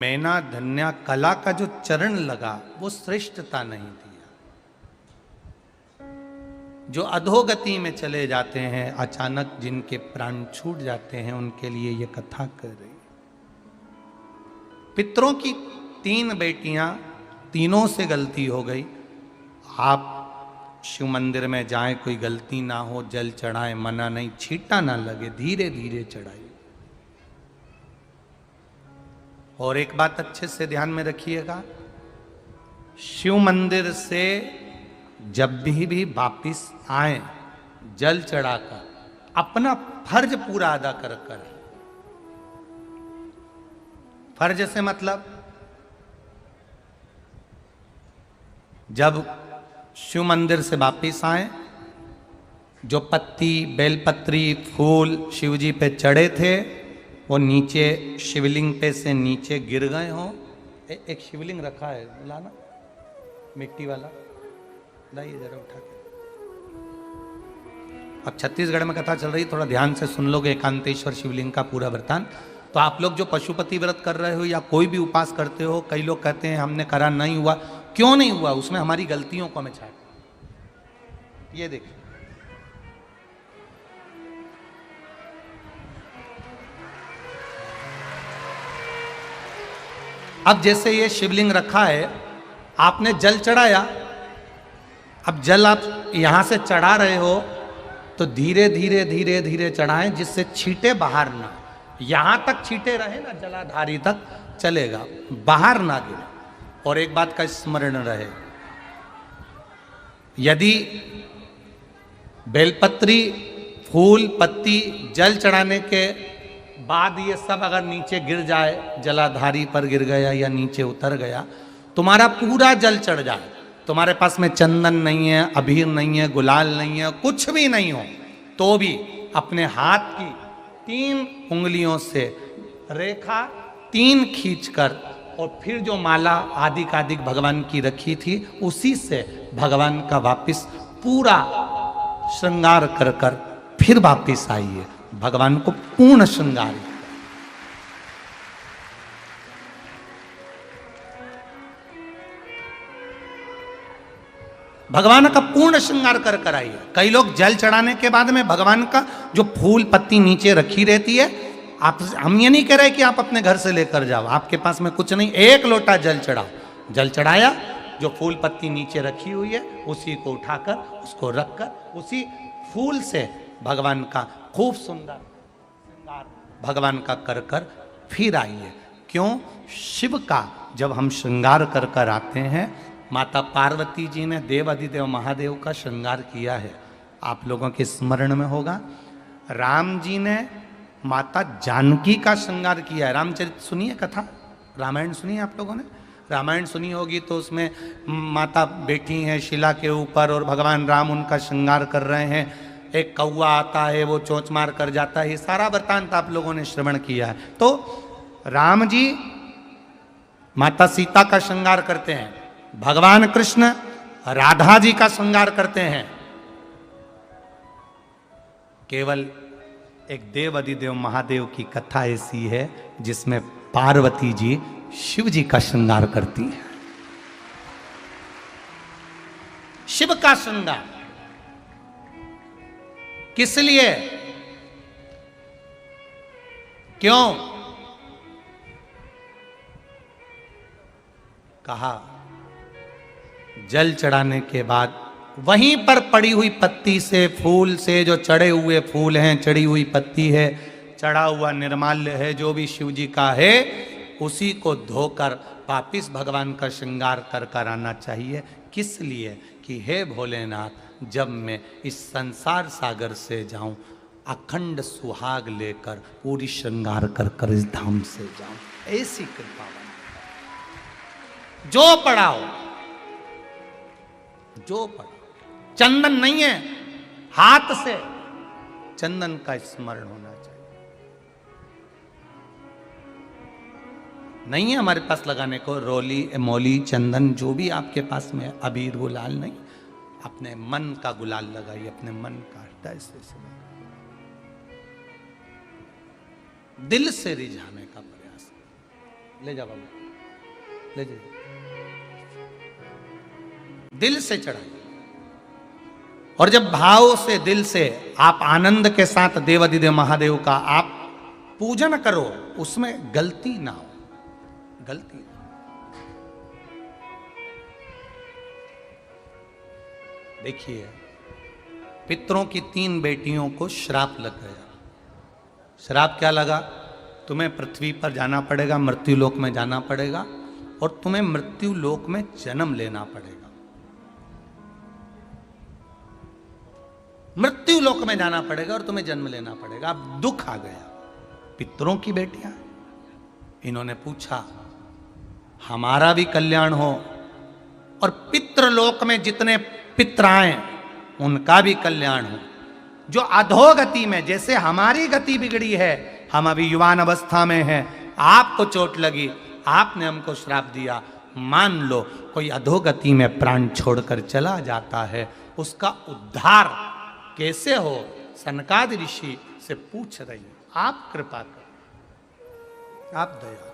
मैना धन्या कला का जो चरण लगा वो श्रेष्ठता नहीं दिया। जो अधोगति में चले जाते हैं, अचानक जिनके प्राण छूट जाते हैं, उनके लिए ये कथा कर रही। पितरों की 3 बेटियां, तीनों से गलती हो गई। आप शिव मंदिर में जाएं, कोई गलती ना हो, जल चढ़ाएं, मना नहीं, छींटा ना लगे, धीरे धीरे चढ़ाइए। और एक बात अच्छे से ध्यान में रखिएगा, शिव मंदिर से जब भी वापिस आए, जल चढ़ाकर अपना फर्ज पूरा अदा कर कर। फर्ज से मतलब जब शिव मंदिर से वापिस आए, जो पत्ती, बेलपत्री, फूल शिवजी पे चढ़े थे वो नीचे शिवलिंग पे से नीचे गिर गए हों। एक शिवलिंग रखा है, लाना मिट्टी वाला, लाइए जरा उठा के। अब छत्तीसगढ़ में कथा चल रही, थोड़ा ध्यान से सुन लोगे एकांतेश्वर शिवलिंग का पूरा वृत्तांत। तो आप लोग जो पशुपति व्रत कर रहे हो या कोई भी उपास करते हो, कई लोग कहते हैं हमने करा नहीं हुआ। क्यों नहीं हुआ? उसमें हमारी गलतियों को हमें छाट। ये देखिए, अब जैसे ये शिवलिंग रखा है, आपने जल चढ़ाया, अब जल आप यहां से चढ़ा रहे हो तो धीरे धीरे धीरे धीरे चढ़ाएं, जिससे छींटे बाहर ना, यहां तक छींटे रहे ना, जलाधारी तक चलेगा, बाहर ना गिरे। और एक बात का स्मरण रहे, यदि बेलपत्री, फूल, पत्ती जल चढ़ाने के बाद ये सब अगर नीचे गिर जाए, जलाधारी पर गिर गया या नीचे उतर गया, तुम्हारा पूरा जल चढ़ जाए, तुम्हारे पास में चंदन नहीं है, अबीर नहीं है, गुलाल नहीं है, कुछ भी नहीं हो, तो भी अपने हाथ की 3 उंगलियों से रेखा 3 खींचकर और फिर जो माला आदिकादिक भगवान की रखी थी, उसी से भगवान का वापिस पूरा श्रृंगार कर कर फिर वापिस आइए, भगवान को पूर्ण श्रृंगार। भगवान का पूर्ण श्रृंगार कर कर आइए। कई लोग जल चढ़ाने के बाद में भगवान का जो फूल पत्ती नीचे रखी रहती है, आप, हम ये नहीं कह रहे कि आप अपने घर से लेकर जाओ, आपके पास में कुछ नहीं, 1 लोटा जल चढ़ाओ, जल चढ़ाया, जो फूल पत्ती नीचे रखी हुई है उसी को उठाकर, उसको रखकर, उसी फूल से भगवान का खूब सुंदर श्रृंगार भगवान का कर कर फिर आइए। क्यों? शिव का जब हम श्रृंगार कर कर आते हैं, माता पार्वती जी ने देव अधिदेव महादेव का श्रृंगार किया है, आप लोगों के स्मरण में होगा। राम जी ने माता जानकी का श्रृंगार किया है। रामचरित सुनिए कथा, रामायण सुनिए, आप लोगों ने रामायण सुनी होगी, तो उसमें माता बैठी हैं शिला के ऊपर और भगवान राम उनका श्रृंगार कर रहे हैं। एक कौवा आता है, वो चोंच मार कर जाता है, ये सारा वृत्तांत आप लोगों ने श्रवण किया है। तो राम जी माता सीता का श्रृंगार करते हैं, भगवान कृष्ण राधा जी का श्रृंगार करते हैं। केवल एक देव अधिदेव महादेव की कथा ऐसी है जिसमें पार्वती जी शिव जी का श्रृंगार करती है। शिव का श्रृंगार किस लिए? क्यों? कहा जल चढ़ाने के बाद वहीं पर पड़ी हुई पत्ती से, फूल से, जो चढ़े हुए फूल हैं, चढ़ी हुई पत्ती है, चढ़ा हुआ निर्माल्य है, जो भी शिव जी का है, उसी को धोकर वापिस भगवान का श्रृंगार कर कर आना चाहिए। किस लिए? कि हे भोलेनाथ, जब मैं इस संसार सागर से जाऊं, अखंड सुहाग लेकर पूरी श्रृंगार कर कर इस धाम से जाऊं, ऐसी कृपा बन। जो पढ़ाओ, जो पढ़ाओ, चंदन नहीं है, हाथ से चंदन का स्मरण होना चाहिए। नहीं है हमारे पास लगाने को रोली, मौली, चंदन, जो भी आपके पास में, अबीर, गुलाल नहीं, अपने मन का गुलाल लगाइए, अपने मन का हृदय से दिल से रिझाने का प्रयास। ले जा बाबू, ले जा, दिल से चढ़ाइए। और जब भाव से, दिल से आप आनंद के साथ देवाधिदेव महादेव का आप पूजन करो, उसमें गलती ना हो, गलती। देखिए, पितरों की 3 बेटियों को श्राप लग गया। श्राप क्या लगा? तुम्हें पृथ्वी पर जाना पड़ेगा, मृत्यु लोक में जाना पड़ेगा, और तुम्हें मृत्यु लोक में जन्म लेना पड़ेगा। मृत्यु लोक में जाना पड़ेगा और तुम्हें जन्म लेना पड़ेगा। अब दुख आ गया। पितरों की बेटियां, इन्होंने पूछा हमारा भी कल्याण हो और पितृलोक में जितने पितर आए उनका भी कल्याण हो। जो अधोगति में, जैसे हमारी गति बिगड़ी है, हम अभी युवान अवस्था में हैं, आपको चोट लगी, आपने हमको श्राप दिया, मान लो कोई अधोगति में प्राण छोड़कर चला जाता है, उसका उद्धार कैसे हो? सनकादि ऋषि से पूछ रही, आप कृपा करो, आप दया।